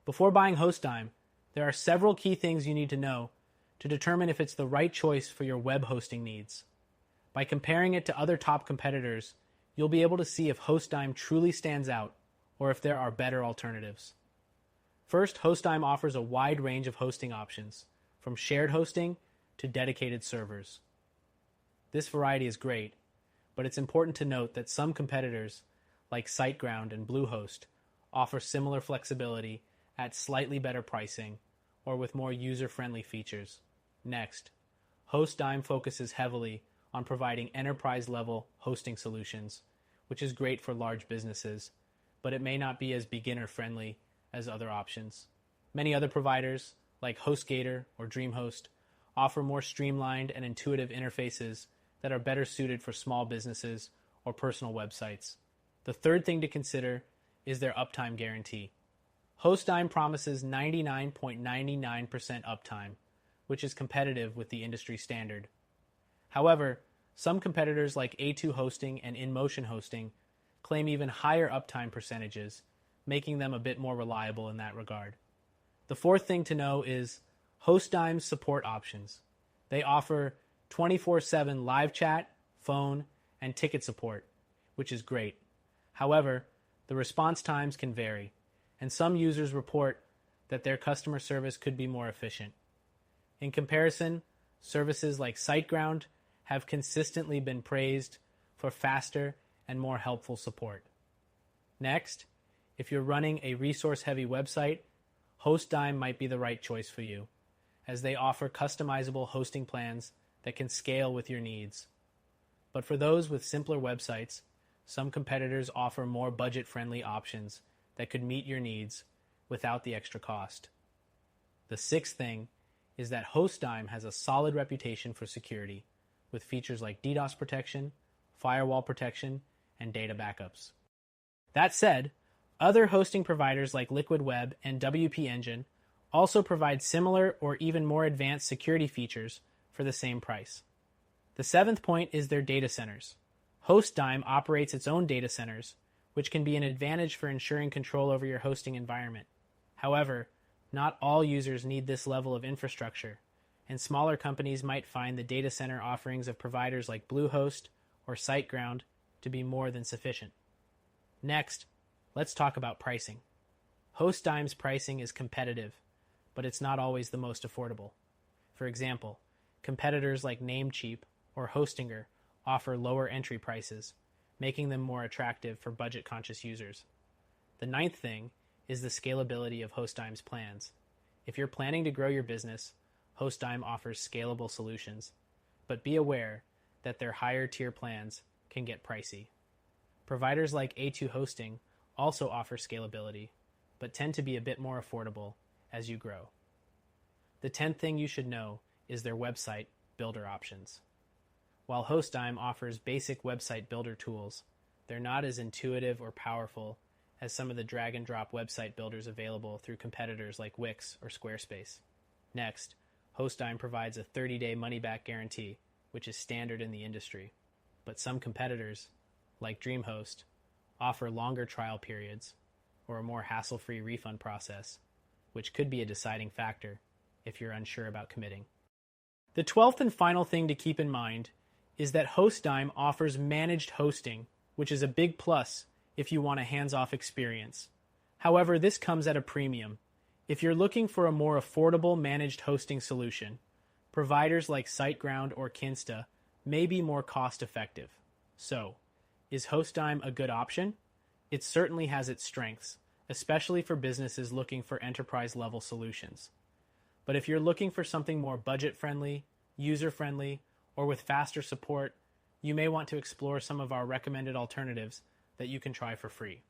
Before buying HostDime, there are several key things you need to know to determine if it's the right choice for your web hosting needs. By comparing it to other top competitors, you'll be able to see if HostDime truly stands out or if there are better alternatives. First, HostDime offers a wide range of hosting options, from shared hosting to dedicated servers. This variety is great, but it's important to note that some competitors, like SiteGround and Bluehost, offer similar flexibility at slightly better pricing or with more user-friendly features. Next, HostDime focuses heavily on providing enterprise-level hosting solutions, which is great for large businesses, but it may not be as beginner-friendly as other options. Many other providers, like HostGator or DreamHost, offer more streamlined and intuitive interfaces that are better suited for small businesses or personal websites. The third thing to consider is their uptime guarantee. HostDime promises 99.99% uptime, which is competitive with the industry standard. However, some competitors like A2 Hosting and InMotion Hosting claim even higher uptime percentages, making them a bit more reliable in that regard. The fourth thing to know is HostDime's support options. They offer 24/7 live chat, phone, and ticket support, which is great. However, the response times can vary, and some users report that their customer service could be more efficient. In comparison, services like SiteGround have consistently been praised for faster and more helpful support. Next, if you're running a resource-heavy website, HostDime might be the right choice for you, as they offer customizable hosting plans that can scale with your needs. But for those with simpler websites, some competitors offer more budget-friendly options that could meet your needs without the extra cost. The sixth thing is that HostDime has a solid reputation for security, with features like DDoS protection, firewall protection, and data backups. That said, other hosting providers like Liquid Web and WP Engine also provide similar or even more advanced security features for the same price. The seventh point is their data centers. HostDime operates its own data centers, which can be an advantage for ensuring control over your hosting environment. However, not all users need this level of infrastructure, and smaller companies might find the data center offerings of providers like Bluehost or SiteGround to be more than sufficient. Next, let's talk about pricing. HostDime's pricing is competitive, but it's not always the most affordable. For example, competitors like Namecheap or Hostinger offer lower entry prices, making them more attractive for budget-conscious users. The ninth thing is the scalability of HostDime's plans. If you're planning to grow your business, HostDime offers scalable solutions, but be aware that their higher-tier plans can get pricey. Providers like A2 Hosting also offer scalability, but tend to be a bit more affordable as you grow. The 10th thing you should know is their website builder options. While HostDime offers basic website builder tools, they're not as intuitive or powerful as some of the drag-and-drop website builders available through competitors like Wix or Squarespace. Next, HostDime provides a 30-day money-back guarantee, which is standard in the industry. But some competitors, like DreamHost, offer longer trial periods or a more hassle-free refund process, which could be a deciding factor if you're unsure about committing. The 12th and final thing to keep in mind is that HostDime offers managed hosting, which is a big plus if you want a hands-off experience. However, this comes at a premium. If you're looking for a more affordable managed hosting solution, providers like SiteGround or Kinsta may be more cost-effective. So, is HostDime a good option? It certainly has its strengths, especially for businesses looking for enterprise-level solutions. But if you're looking for something more budget-friendly, user-friendly, or with faster support, you may want to explore some of our recommended alternatives that you can try for free.